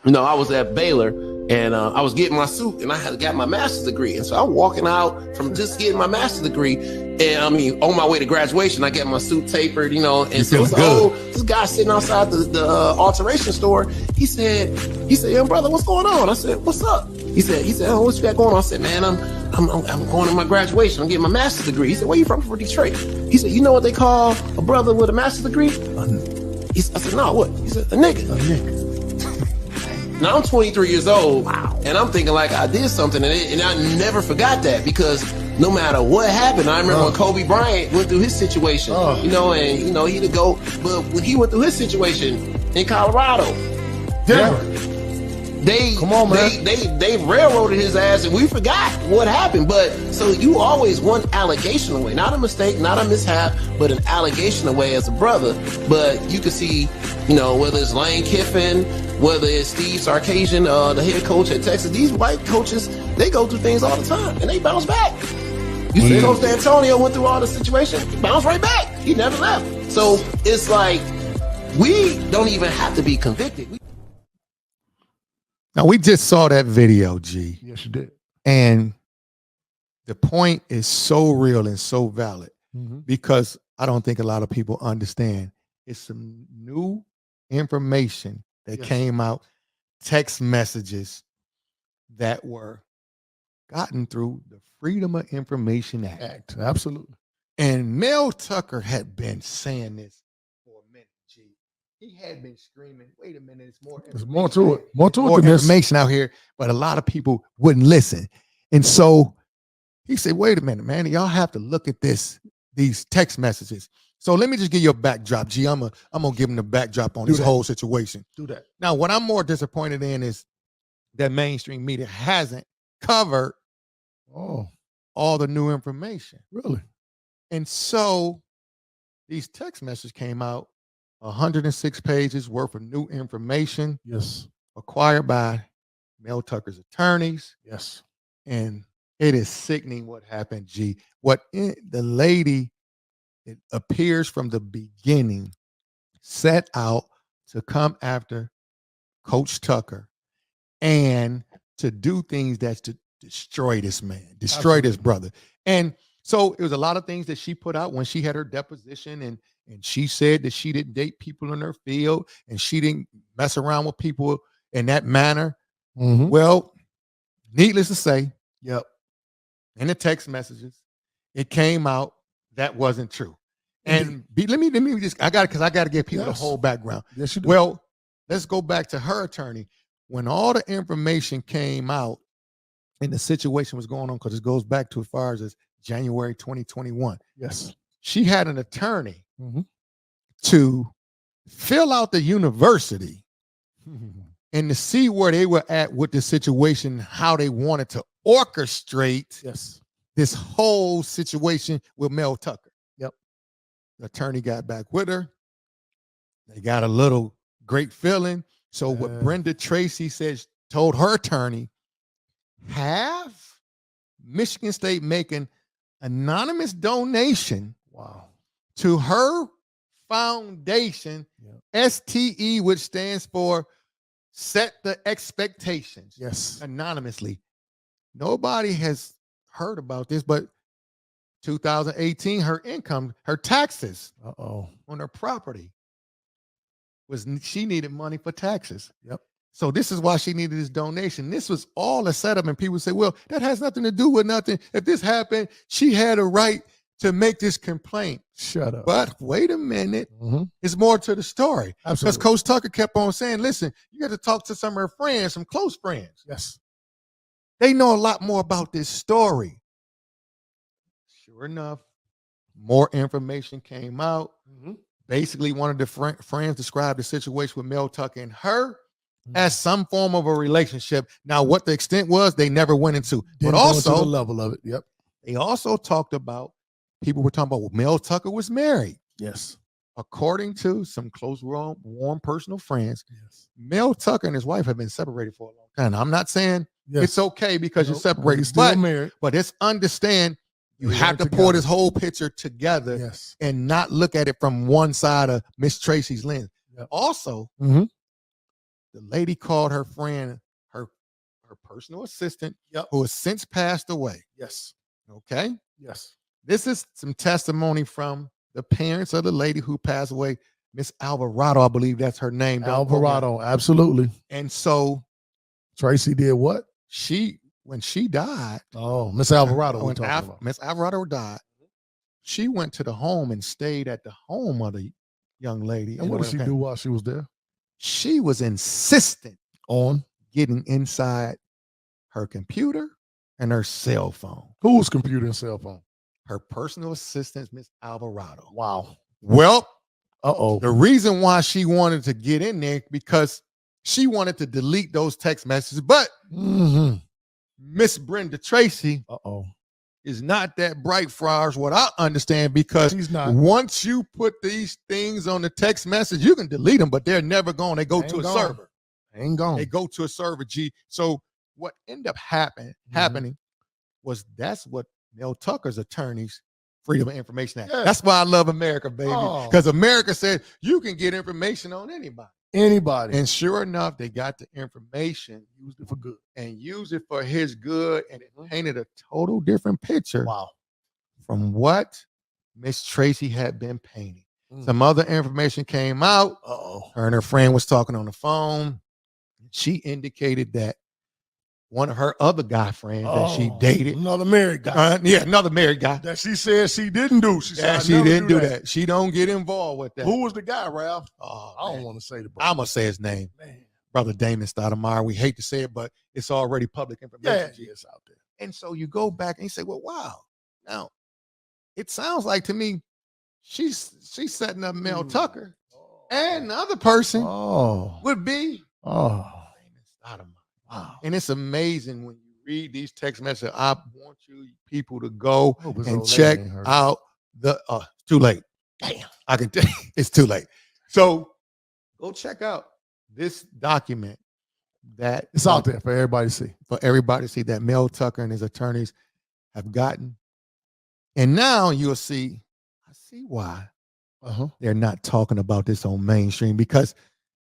You know, I was at Baylor and I was getting my suit and I had got my master's degree. And so I'm walking out from just getting my master's degree. And I mean, on my way to graduation, I get my suit tapered, you know, and so this guy sitting outside the alteration store, he said, young brother, what's going on? I said, what's up? He said, oh, what you got going on? I said, man, I'm going to my graduation. I'm getting my master's degree. He said, where you from? From Detroit. He said, you know what they call a brother with a master's degree? I said, no, what? He said, a nigga. A nigga. Now I'm 23 years old, and I'm thinking like I did something, and I never forgot that, because no matter what happened, I remember when Kobe Bryant went through his situation, you know, and you know, he to go, but when he went through his situation in Colorado, Denver, Come on, man. they railroaded his ass, and we forgot what happened. But so you always one allegation away, not a mistake, not a mishap, but an allegation away as a brother. But you can see, you know, whether it's Lane Kiffin, whether it's Steve Sarkisian, the head coach at Texas, these white coaches, they go through things all the time and they bounce back. You see, Coach D'Antonio went through all the situation, he bounced right back. He never left. So it's like, we don't even have to be convicted. Now, we just saw that video, G. Yes, you did. And the point is so real and so valid because I don't think a lot of people understand. It's some new information that came out, text messages that were gotten through the Freedom of Information Act. Absolutely. And Mel Tucker had been saying this for a minute, G. He had been screaming, wait a minute, There's more to it. More information out here, but a lot of people wouldn't listen. And so he said, wait a minute, man, y'all have to look at these text messages. So let me just give you a backdrop, G. I'm gonna give him the backdrop on this whole situation. Do that. Now, what I'm more disappointed in is that mainstream media hasn't covered all the new information. Really? And so these text messages came out, 106 pages worth of new information. Yes. Acquired by Mel Tucker's attorneys. Yes. And it is sickening what happened, G. The lady, it appears from the beginning, set out to come after Coach Tucker and to do things that's to destroy this man, destroy this brother. And so it was a lot of things that she put out when she had her deposition, and she said that she didn't date people in her field and she didn't mess around with people in that manner. Well, needless to say, in the text messages, it came out that wasn't true. And let me just, I got to give people the whole background. Yes, you do. Well, let's go back to her attorney. When all the information came out and the situation was going on, because it goes back to as far as January 2021. Yes. She had an attorney to fill out the university and to see where they were at with the situation, how they wanted to orchestrate this whole situation with Mel Tucker. The attorney got back with her. They got a little great feeling. So what Brenda Tracy says told her attorney, have Michigan State make an anonymous donation to her foundation, STE, which stands for Set the Expectations. Yes. Anonymously. Nobody has heard about this, but 2018, her income, her taxes on her property she needed money for taxes. Yep. So this is why she needed this donation. This was all a setup, and people say, well, that has nothing to do with nothing. If this happened, she had a right to make this complaint. Shut up. But wait a minute. It's more to the story. Absolutely. Because Coach Tucker kept on saying, listen, you got to talk to some of her friends, some close friends. Yes. They know a lot more about this story. Sure enough, more information came out. Basically, one of the friends described the situation with Mel Tucker and her as some form of a relationship. Now, what the extent was, they never went into. Didn't but go also, into the level of it. Yep. They also talked about, people were talking about, well, Mel Tucker was married. Yes. According to some close, warm personal friends, Mel Tucker and his wife have been separated for a long time. Now, I'm not saying it's okay because you're separated, he's still married. But it's understand you have to pour this whole picture together and not look at it from one side of Miss Tracy's lens. Also, the lady called her friend her personal assistant, who has since passed away. Yes. Okay. Yes. This is some testimony from the parents of the lady who passed away, Miss Alvarado, I believe that's her name. Alvarado, absolutely. And so Tracy did what? When she died. Oh, Miss Alvarado. When Miss Alvarado died, she went to the home and stayed at the home of the young lady. And what did she do while she was there? She was insistent on getting inside her computer and her cell phone. Whose computer and cell phone? Her personal assistant, Miss Alvarado. Wow. Well, the reason why she wanted to get in there because she wanted to delete those text messages, but Miss Brenda Tracy is not that bright for ours, what I understand, because she's not. Once you put these things on the text message, you can delete them, but they're never gone. They go to a server. Ain't gone. They go to a server, G. So what ended up happening was that's what Mel Tucker's attorneys, Freedom of Information Act. That's why I love America, baby. Because America said you can get information on anybody. And sure enough, they got the information, used it for good, and used it for his good, and it painted a total different picture from what Miss Tracy had been painting. Some other information came out. Her and her friend was talking on the phone. She indicated that one of her other guy friends that she dated, another married guy, another married guy that she said she didn't do. She said she didn't do that. She don't get involved with that. Who was the guy, Ralph? I don't want to say the brother. I'm gonna say his name, Brother Damon Stoudemire. We hate to say it, but it's already public information. Yeah, it's out there. And so you go back and you say, well, wow. Now, it sounds like to me she's setting up Mel Tucker, and the other person would be Damon Stoudemire. Wow. And it's amazing when you read these text messages. I want you people to go and check out the too late. Damn. I can tell you it's too late. So go check out this document that it's out there for everybody to see. For everybody to see that Mel Tucker and his attorneys have gotten. And now you'll see, I see why they're not talking about this on mainstream, because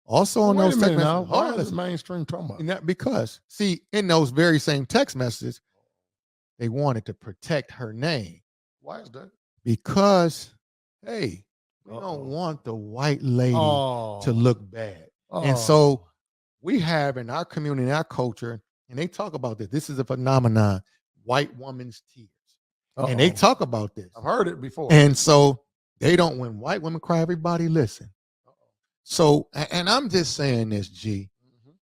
also on those text messages, why is mainstream talking about that? Because see, in those very same text messages, they wanted to protect her name. Why is that? Because, hey, we don't want the white lady to look bad. And so we have in our community, in our culture, and they talk about this. This is a phenomenon, white woman's tears. And they talk about this. I've heard it before. And so they don't, when white women cry, everybody listen. So, and I'm just saying this, G,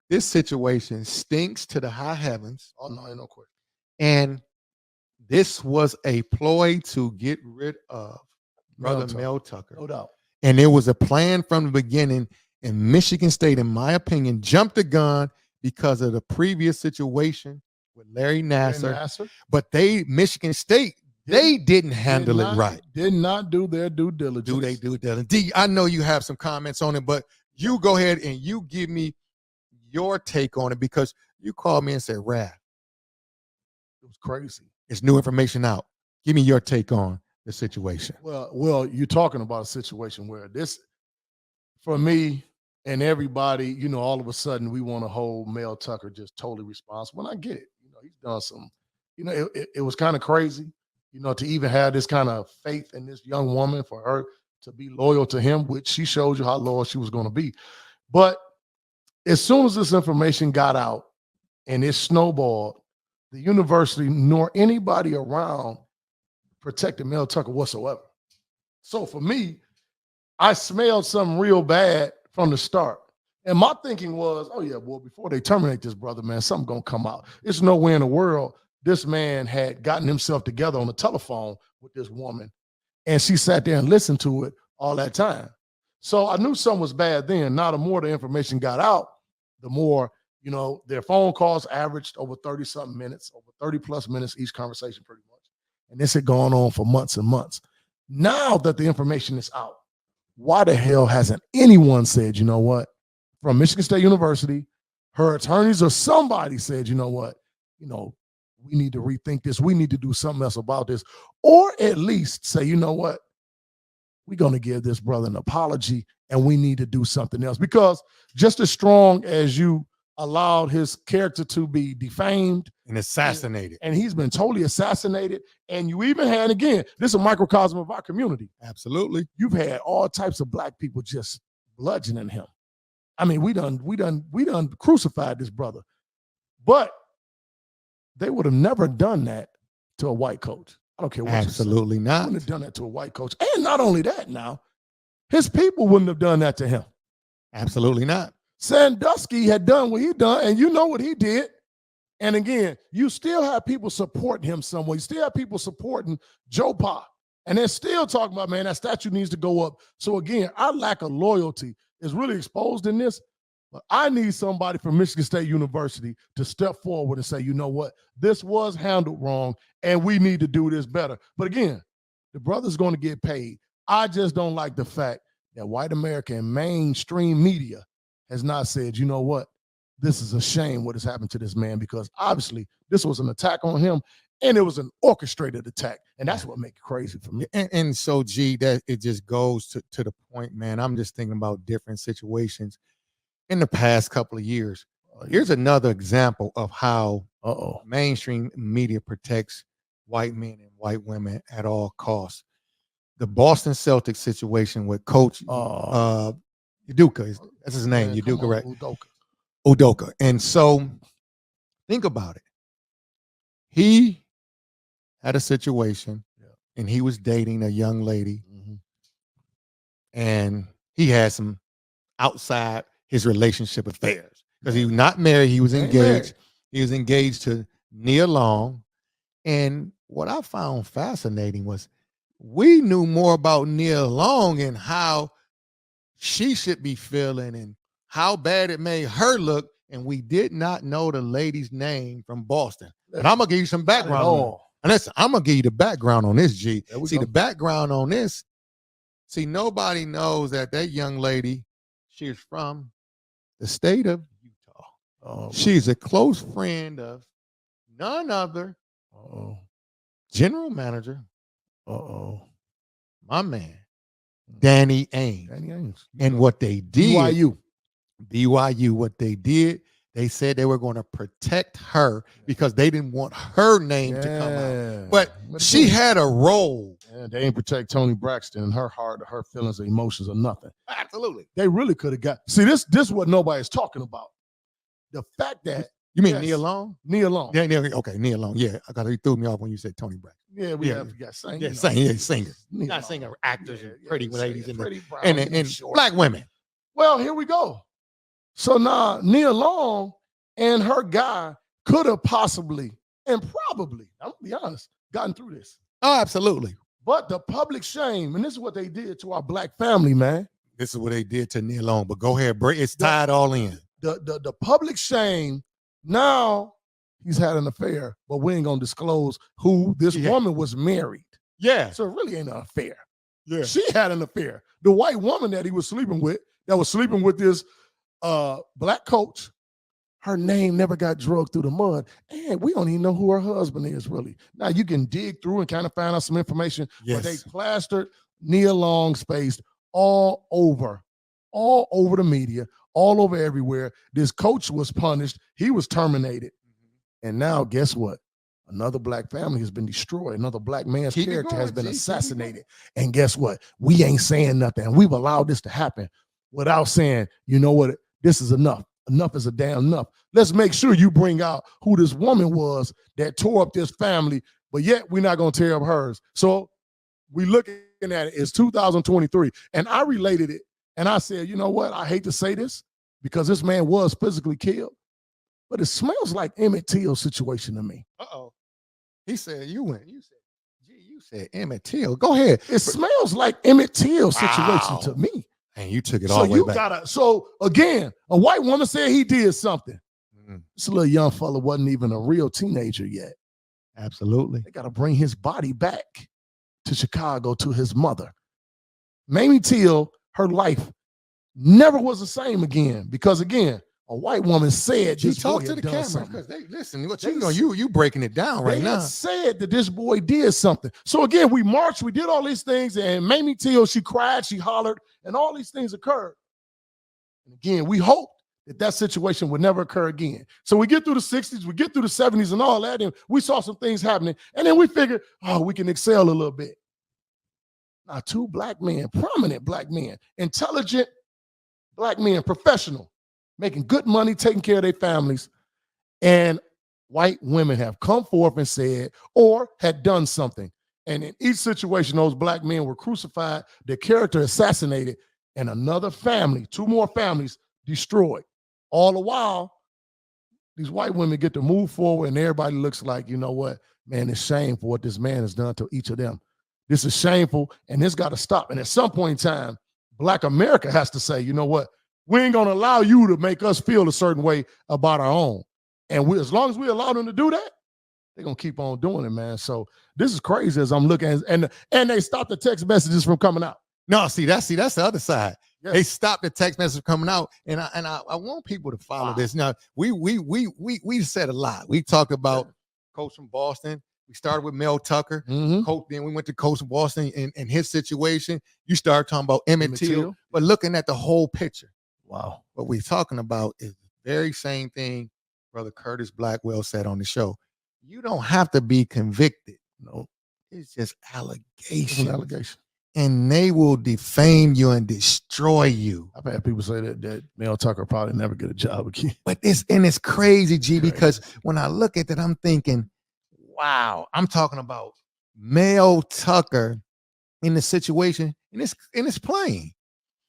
this situation stinks to the high heavens. Oh, no, ain't no question. And this was a ploy to get rid of Brother Mel Tucker. No doubt. And it was a plan from the beginning. And Michigan State, in my opinion, jumped the gun because of the previous situation with Larry Nassar. But Michigan State, they didn't handle it right. Did not do their due diligence. Do they do that? D, I know you have some comments on it, but you go ahead and you give me your take on it, because you called me and said, Raph, It was crazy. it's new information out. Give me your take on the situation. Well, you're talking about a situation where this, for me and everybody, you know, all of a sudden we want to hold Mel Tucker just totally responsible. And I get it. You know, he's done some, you know, it was kind of crazy, you know, to even have this kind of faith in this young woman, for her to be loyal to him, which she showed you how loyal she was going to be. But as soon as this information got out and it snowballed, the university nor anybody around protected Mel Tucker whatsoever. So for me, I smelled something real bad from the start. And my thinking was, oh yeah, well, before they terminate this brother, man, something gonna come out. It's no way in the world this man had gotten himself together on the telephone with this woman, and she sat there and listened to it all that time. So I knew something was bad then. Now the more the information got out, the more, you know, their phone calls averaged over 30-something minutes, over 30+ minutes each conversation pretty much. And this had gone on for months and months. Now that the information is out, why the hell hasn't anyone said, you know what, from Michigan State University, her attorneys or somebody said, you know what, you know, we need to rethink this. We need to do something else about this. Or at least say, you know what, we're going to give this brother an apology and we need to do something else. Because just as strong as you allowed his character to be defamed And assassinated. and he's been totally assassinated, and you even had, again, this is a microcosm of our community. Absolutely. You've had all types of black people just bludgeoning him. I mean, we done crucified this brother, but they would have never done that to a white coach. I don't care what Absolutely you say. not. Wouldn't have done that to a white coach. And not only that, now his people wouldn't have done that to him. Absolutely not. Sandusky had done what he done, and you know what he did. And again, you still have people supporting him somewhere. You still have people supporting Joe Pa. And they're still talking about, man, that statue needs to go up. So again, our lack of loyalty is really exposed in this. But I need somebody from Michigan State University to step forward and say, you know what, this was handled wrong, and we need to do this better. But again, the brother's going to get paid. I just don't like the fact that white America and mainstream media has not said, you know what, this is a shame what has happened to this man, because obviously this was an attack on him, and it was an orchestrated attack. And that's what makes it crazy for me. And so, G, that it just goes to the point, man. I'm just thinking about different situations in the past couple of years. Here's another example of how mainstream media protects white men and white women at all costs. The Boston Celtics situation with Coach Udoka, that's his name, Udoka, right? Udoka. And so think about it. He had a situation and he was dating a young lady, and he had some outside his relationship affairs, because he was not married. He was engaged. He was engaged to Nia Long. And what I found fascinating was we knew more about Nia Long and how she should be feeling and how bad it made her look. And we did not know the lady's name from Boston. And I'm going to give you some background. And listen, I'm going to give you the background on this, G. See, the background on this. See, nobody knows that young lady, she is from the state of Utah. She's a close friend of none other general manager, my man, Danny Ainge. And what they did, BYU, what they did, they said they were going to protect her because they didn't want her name to come out. But she had a role. Yeah, they ain't protect Toni Braxton and her heart, her feelings, or emotions, or nothing. Absolutely. They really could have got. See, this is what nobody's talking about. The fact that you mean Nia Long? Nia Long. Yeah, okay, Nia Long. Yeah, I got, he threw me off when you said Toni Braxton. Yeah, we got singers. Yeah, singers. Not singer, actors, and pretty ladies, and black women. Well, here we go. So now Nia Long and her guy could have possibly and probably, I'm gonna be honest, gotten through this. Oh, absolutely. But the public shame, and this is what they did to our black family, man. This is what they did to Nia Long. But go ahead, it's tied all in. The public shame. Now he's had an affair, but we ain't gonna disclose who this woman was married. Yeah. So it really ain't an affair. Yeah. She had an affair. The white woman that he was sleeping with, that was sleeping with this black coach, her name never got drugged through the mud, and we don't even know who her husband is really. Now you can dig through and kind of find out some information, but they plastered Nia Long's face all over the media, all over everywhere. This coach was punished. He was terminated. And now guess what? Another black family has been destroyed. Another black man's character has been assassinated. And guess what? We ain't saying nothing. And we've allowed this to happen without saying, you know what? This is enough. Enough is a damn enough. Let's make sure you bring out who this woman was that tore up this family, but yet we're not going to tear up hers. So we looking at it. It's 2023. And I related it. And I said, you know what? I hate to say this because this man was physically killed, but it smells like Emmett Till's situation to me. Uh-oh. He said you went. You said, gee, you said Emmett Till. Go ahead. It smells like Emmett Till's situation to me. And you took it all the way back. So again, a white woman said he did something. This little young fella wasn't even a real teenager yet. Absolutely. They got to bring his body back to Chicago to his mother. Mamie Till, her life never was the same again because again, a white woman said she talked to the camera because they listen. What you breaking it down right now? Said that this boy did something. So again, we marched, we did all these things, and Mamie Till, she cried, she hollered, and all these things occurred. And again, we hoped that situation would never occur again. So we get through the 60s, we get through the 70s and all that, and we saw some things happening, and then we figured, oh, we can excel a little bit. Now, two black men, prominent black men, intelligent black men, professional, making good money, taking care of their families, and white women have come forth and said, or had done something. And in each situation, those black men were crucified, their character assassinated, and another family, two more families destroyed. All the while, these white women get to move forward and everybody looks like, you know what, man, it's shameful what this man has done to each of them. This is shameful and this got to stop. And at some point in time, Black America has to say, you know what, we ain't going to allow you to make us feel a certain way about our own. And as long as we allow them to do that, they're going to keep on doing it, man. So this is crazy as I'm looking at, and they stopped the text messages from coming out. No, that's the other side. Yes. They stopped the text message coming out, and I want people to follow this. Now, we said a lot. We talked about coach from Boston. We started with Mel Tucker. Coach, then we went to coach from Boston and his situation. You started talking about Emmett Till, but looking at the whole picture. Wow. What we're talking about is the very same thing Brother Curtis Blackwell said on the show. You don't have to be convicted. No, it's just allegations. It's an allegation. And they will defame you and destroy you. I've had people say that Mel Tucker probably never get a job again. But it's crazy, G, because when I look at that, I'm thinking, wow, I'm talking about Mel Tucker in the situation, and it's plain.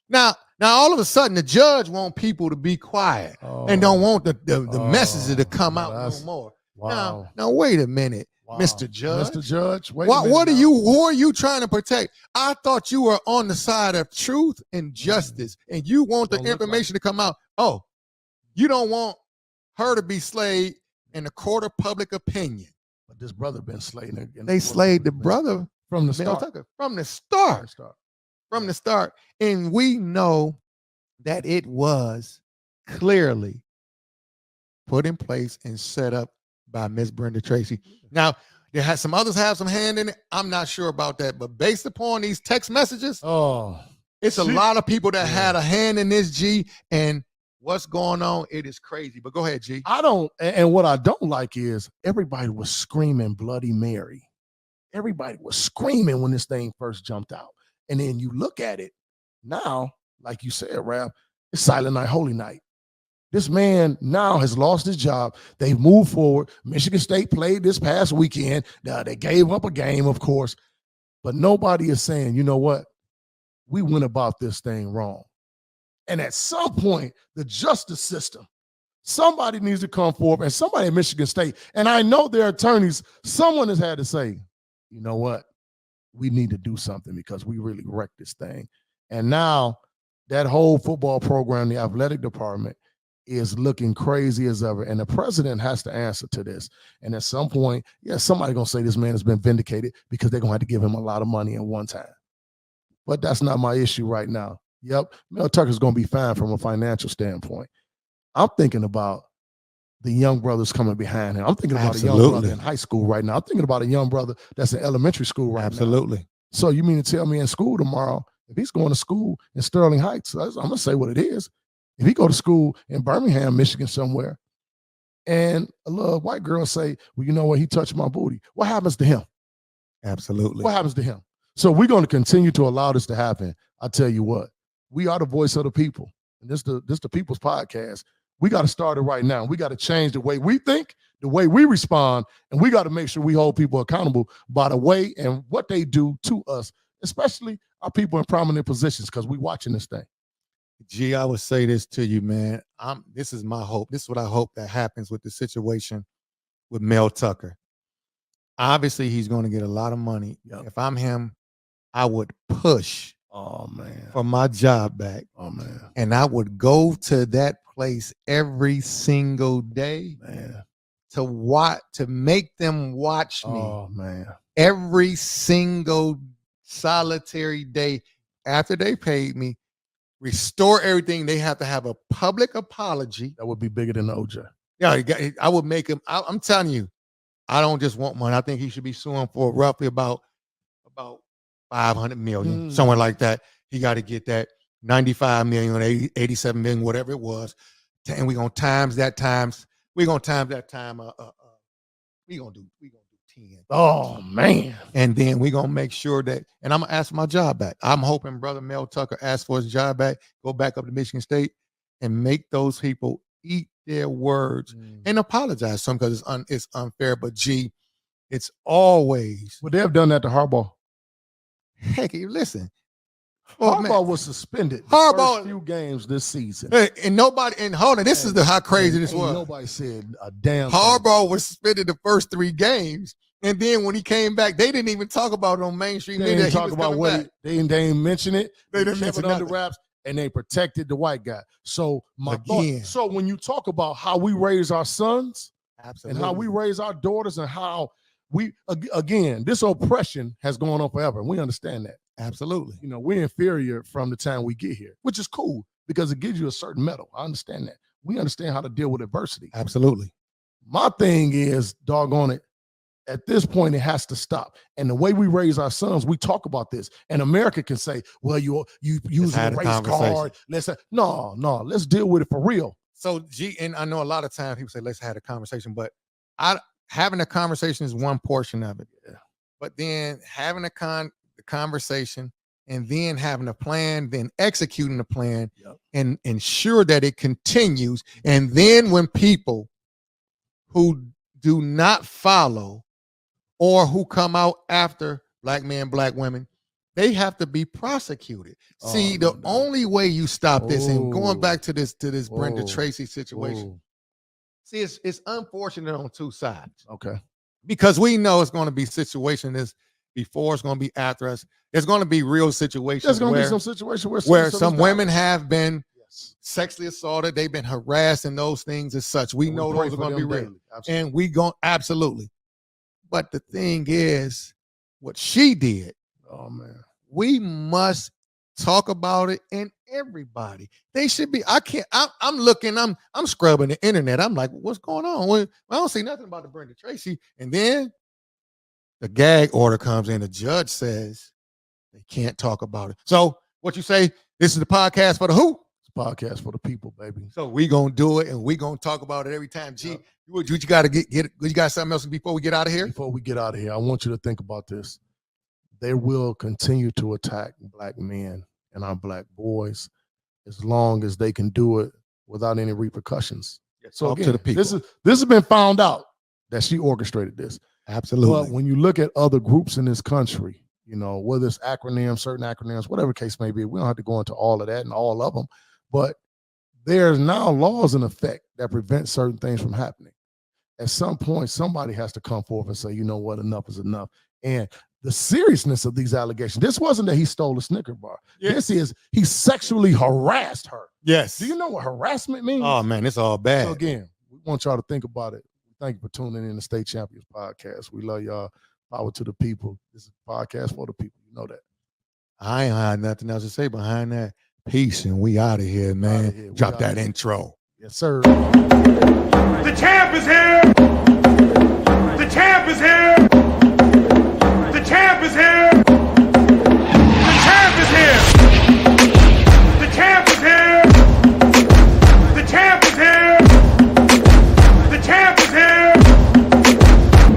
Now, all of a sudden, the judge want people to be quiet and don't want the messages to come out no more. Wow. Now, wait a minute. Wow. Mr. Judge. Mr. Judge, wait what who are you trying to protect? I thought you were on the side of truth and justice, and you want the information to come out. Oh, you don't want her to be slayed in the court of public opinion. But this brother been slayed. They slayed the brother from the start. Tucker, from the start. And we know that it was clearly put in place and set up by Miss Brenda Tracy. Now, there has some others have some hand in it. I'm not sure about that, but based upon these text messages, it's a lot of people that had a hand in this, G, and what's going on, it is crazy. But go ahead, G. And what I don't like is everybody was screaming Bloody Mary. Everybody was screaming when this thing first jumped out. And then you look at it now, like you said, Ralph, it's Silent Night, Holy Night. This man now has lost his job. They've moved forward. Michigan State played this past weekend. They gave up a game, of course. But nobody is saying, you know what? We went about this thing wrong. And at some point, the justice system, somebody needs to come forward, and somebody at Michigan State, and I know their attorneys, someone has had to say, you know what? We need to do something because we really wrecked this thing. And now that whole football program, the athletic department, is looking crazy as ever. And the president has to answer to this. And at some point, somebody going to say this man has been vindicated because they're going to have to give him a lot of money at one time. But that's not my issue right now. Yep, Mel Tucker's going to be fine from a financial standpoint. I'm thinking about the young brothers coming behind him. I'm thinking about a young Absolutely. brother in high school right now. I'm thinking about a young brother that's in elementary school right now. Absolutely. So you mean to tell me in school tomorrow, if he's going to school in Sterling Heights, I'm going to say what it is. If he go to school in Birmingham, Michigan somewhere, and a little white girl say, well, you know what, he touched my booty. What happens to him? Absolutely. What happens to him? So we're going to continue to allow this to happen. I tell you what, we are the voice of the people. And this the People's Podcast. We got to start it right now. We got to change the way we think, the way we respond, and we got to make sure we hold people accountable by the way and what they do to us, especially our people in prominent positions, because we watching this thing. G, I would say this to you, man. This is my hope. This is what I hope that happens with the situation with Mel Tucker. Obviously, he's going to get a lot of money. Yep. If I'm him, I would push for my job back. Oh, man. And I would go to that place every single day, Man. to make them watch me. Oh, man. Every single solitary day after they paid me, restore everything. They have to have a public apology. That would be bigger than the OJ. Yeah, I would make him. I'm telling you, I don't just want money. I think he should be suing for roughly about 500 million, somewhere like that. He got to get that 95 million, 87 million, whatever it was, and we're gonna times that times. We're gonna times that time. We're gonna do 10. Oh, man. And then we're going to make sure that, and I'm going to ask for my job back. I'm hoping Brother Mel Tucker asks for his job back, go back up to Michigan State, and make those people eat their words and apologize to them, because it's unfair. But, G, it's always. Well, they have done that to Harbaugh. Heck, listen. Harbaugh was suspended the first few games this season. And nobody, and hold on, this is how crazy this was. Nobody said a damn Harbaugh was suspended the first 3 games. And then when he came back, they didn't even talk about it on mainstream media. They didn't talk about what they didn't mention it. They didn't mention it under wraps, and they protected the white guy. So so when you talk about how we raise our sons, absolutely, and how we raise our daughters, and how we again, this oppression has gone on forever, and we understand that. Absolutely. You know, we're inferior from the time we get here, which is cool because it gives you a certain mettle. I understand that. We understand how to deal with adversity. Absolutely. My thing is, doggone it, at this point, it has to stop. And the way we raise our sons, we talk about this. And America can say, well, you use a race card. Let's deal with it for real. So, G, and I know a lot of times people say, let's have a conversation, but having a conversation is one portion of it. Yeah. But then having the conversation and then having a plan, then executing the plan, and ensure that it continues. And then when people who do not follow or who come out after black men, black women, they have to be prosecuted. See, the only way you stop this, and going back to this Brenda Tracy situation, see, it's unfortunate on 2 sides. Okay. Because we know it's going to be situations before, it's going to be after us. There's going to be real situations. There's going to be some situation where some women have been sexually assaulted. They've been harassed and those things as such. We know those are going to be real. And we go, absolutely. But the thing is, what she did, oh man, we must talk about it, and everybody. They should be. I'm looking, I'm scrubbing the internet. I'm like, what's going on? Well, I don't see nothing about the Brenda Tracy. And then the gag order comes in. The judge says they can't talk about it. So what you say, this is the podcast for the who? It's a podcast for the people, baby. So we gonna do it, and we gonna talk about it every time. G, you got to get you got something else before we get out of here? Before we get out of here, I want you to think about this. They will continue to attack black men and our black boys as long as they can do it without any repercussions. So again, to the people. This has been found out that she orchestrated this. Absolutely. But when you look at other groups in this country, you know, whether it's acronyms, certain acronyms, whatever the case may be, we don't have to go into all of that and all of them. But there's now laws in effect that prevent certain things from happening. At some point, somebody has to come forth and say, you know what, enough is enough. And the seriousness of these allegations, this wasn't that he stole a Snicker bar. Yes. This is he sexually harassed her. Yes. Do you know what harassment means? Oh, man, it's all bad. So again, we want y'all to think about it. Thank you for tuning in to State Champions Podcast. We love y'all. Power to the people. This is a podcast for the people. You know that. I ain't had nothing else to say behind that. Peace, and we out of here, man. Drop that intro. Yes, sir. The champ is here. The champ is here. The champ is here. The champ is here. The champ is here. The champ is here. The champ is here.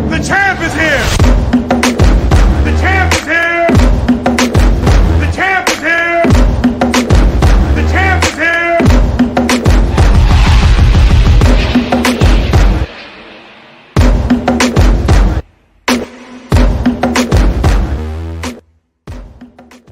The champ is here.